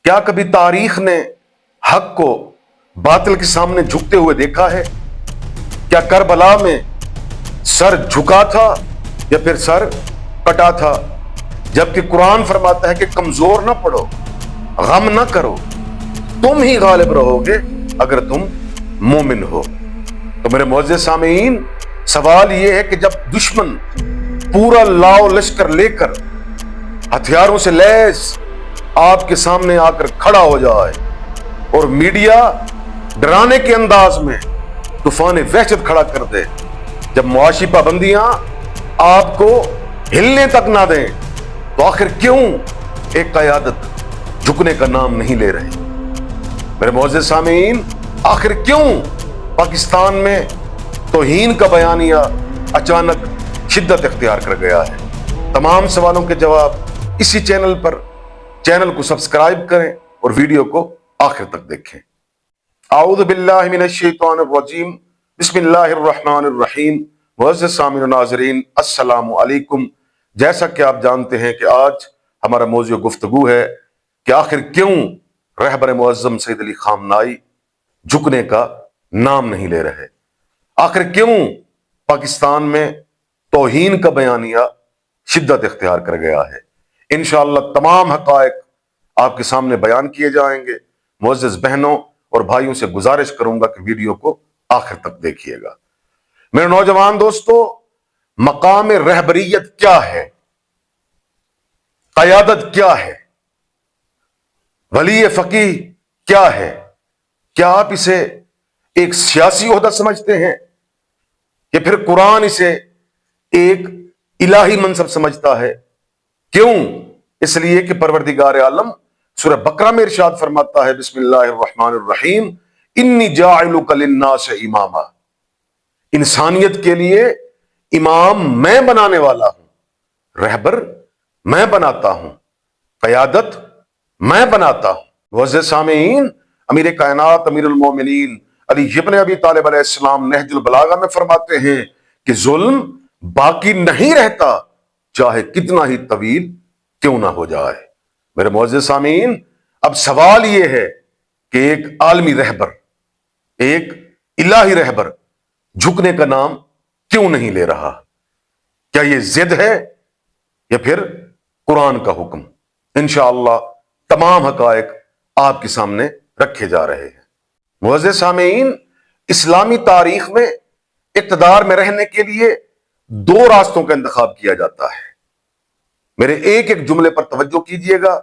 کیا کبھی تاریخ نے حق کو باطل کے سامنے جھکتے ہوئے دیکھا ہے؟ کیا کربلا میں سر جھکا تھا یا پھر سر کٹا تھا؟ جبکہ قرآن فرماتا ہے کہ کمزور نہ پڑو، غم نہ کرو، تم ہی غالب رہو گے اگر تم مومن ہو۔ تو میرے معزز سامعین، سوال یہ ہے کہ جب دشمن پورا لاؤ لشکر لے کر ہتھیاروں سے لیس آپ کے سامنے آ کر کھڑا ہو جائے اور میڈیا ڈرانے کے انداز میں طوفان وحشت کھڑا کر دے، جب معاشی پابندیاں آپ کو ہلنے تک نہ دیں، تو آخر کیوں ایک قیادت جھکنے کا نام نہیں لے رہی؟ میرے معزز سامعین، آخر کیوں پاکستان میں توہین کا بیانیہ اچانک شدت اختیار کر گیا ہے؟ تمام سوالوں کے جواب اسی چینل پر۔ چینل کو سبسکرائب کریں اور ویڈیو کو آخر تک دیکھیں۔ اعوذ باللہ من الشیطان الرجیم، بسم اللہ الرحمن الرحیم۔ معزز سامعین و ناظرین، السلام علیکم۔ جیسا کہ آپ جانتے ہیں کہ آج ہمارا موضوع گفتگو ہے کہ آخر کیوں رہبر معظم سید علی خامنائی جھکنے کا نام نہیں لے رہے؟ آخر کیوں پاکستان میں توہین کا بیانیہ شدت اختیار کر گیا ہے؟ انشاءاللہ تمام حقائق آپ کے سامنے بیان کیے جائیں گے۔ معزز بہنوں اور بھائیوں سے گزارش کروں گا کہ ویڈیو کو آخر تک دیکھیے گا۔ میرے نوجوان دوستو، مقام رہبریت کیا ہے؟ قیادت کیا ہے؟ ولی فقیہ کیا ہے؟ کیا آپ اسے ایک سیاسی عہدہ سمجھتے ہیں یا پھر قرآن اسے ایک الہی منصب سمجھتا ہے؟ کیوں؟ اس لیے کہ پروردگار عالم سورہ بقرہ میں ارشاد فرماتا ہے، بسم اللہ الرحمن الرحیم، انی جاعلک للناس اماما، انسانیت کے لیے امام میں بنانے والا ہوں، رہبر میں بناتا ہوں، قیادت میں بناتا ہوں۔ معزز سامعین، امیر کائنات امیر المومنین علی ابن ابی طالب علیہ السلام نہج البلاغہ میں فرماتے ہیں کہ ظلم باقی نہیں رہتا چاہے کتنا ہی طویل کیوں نہ ہو جائے۔ میرے معزز سامعین، اب سوال یہ ہے کہ ایک عالمی رہبر، ایک الہی رہبر جھکنے کا نام کیوں نہیں لے رہا؟ کیا یہ ضد ہے یا پھر قرآن کا حکم؟ انشاءاللہ تمام حقائق آپ کے سامنے رکھے جا رہے ہیں۔ معزز سامعین، اسلامی تاریخ میں اقتدار میں رہنے کے لیے دو راستوں کا انتخاب کیا جاتا ہے۔ میرے ایک ایک جملے پر توجہ کیجئے گا۔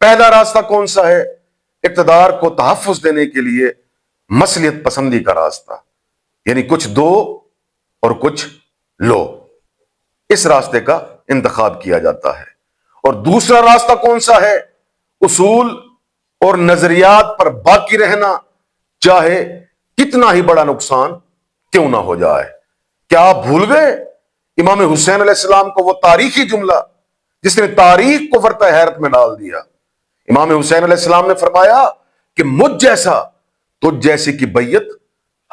پہلا راستہ کون سا ہے؟ اقتدار کو تحفظ دینے کے لیے مصلحت پسندی کا راستہ، یعنی کچھ دو اور کچھ لو، اس راستے کا انتخاب کیا جاتا ہے۔ اور دوسرا راستہ کون سا ہے؟ اصول اور نظریات پر باقی رہنا، چاہے کتنا ہی بڑا نقصان کیوں نہ ہو جائے۔ کیا آپ بھول گئے امام حسین علیہ السلام کو، وہ تاریخی جملہ جس نے تاریخ کو ورطہ حیرت میں ڈال دیا؟ امام حسین علیہ السلام نے فرمایا کہ مجھ جیسا تجھ جیسے کی بیعت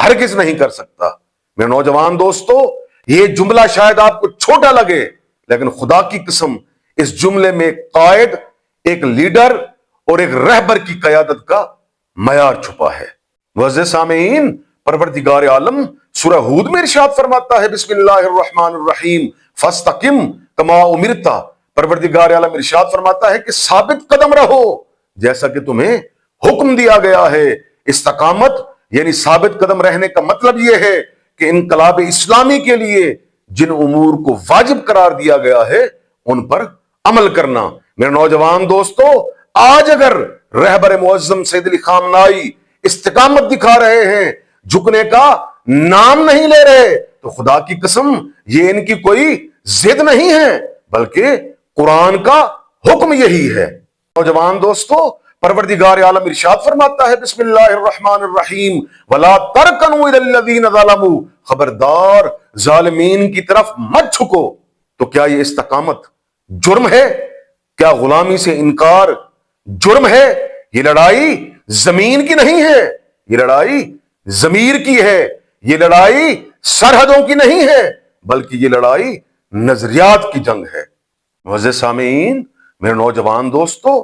ہرگز نہیں کر سکتا۔ میرے نوجوان دوستو، یہ جملہ شاید آپ کو چھوٹا لگے، لیکن خدا کی قسم اس جملے میں ایک قائد، ایک لیڈر اور ایک رہبر کی قیادت کا معیار چھپا ہے۔ معزز سامعین، پروردگار عالم سورہ ہود میں ارشاد فرماتا ہے، بسم اللہ الرحمن الرحیم، فاستقم کما امرت۔ پروردگار عالم ارشاد فرماتا ہے کہ ثابت قدم رہو جیسا کہ تمہیں حکم دیا گیا ہے۔ استقامت یعنی ثابت قدم رہنے کا مطلب یہ ہے کہ انقلاب اسلامی کے لیے جن امور کو واجب قرار دیا گیا ہے ان پر عمل کرنا۔ میرے نوجوان دوستو، آج اگر رہبر معظم سید علی خامنائی استقامت دکھا رہے ہیں، جھکنے کا نام نہیں لے رہے، تو خدا کی قسم یہ ان کی کوئی ضد نہیں ہے، بلکہ قرآن کا حکم یہی ہے۔ نوجوان دوستو، پروردگار عالم ارشاد فرماتا ہے، بسم اللہ الرحمن الرحیم، وَلَا تَرْكَنُوا إِلَى الَّذِينَ ظَلَمُوا، خبردار ظالمین کی طرف مت جھکو۔ تو کیا یہ استقامت جرم ہے؟ کیا غلامی سے انکار جرم ہے؟ یہ لڑائی زمین کی نہیں ہے، یہ لڑائی ضمیر کی ہے، یہ لڑائی سرحدوں کی نہیں ہے، بلکہ یہ لڑائی نظریات کی جنگ ہے۔ معزز سامعین، میرے نوجوان دوستو،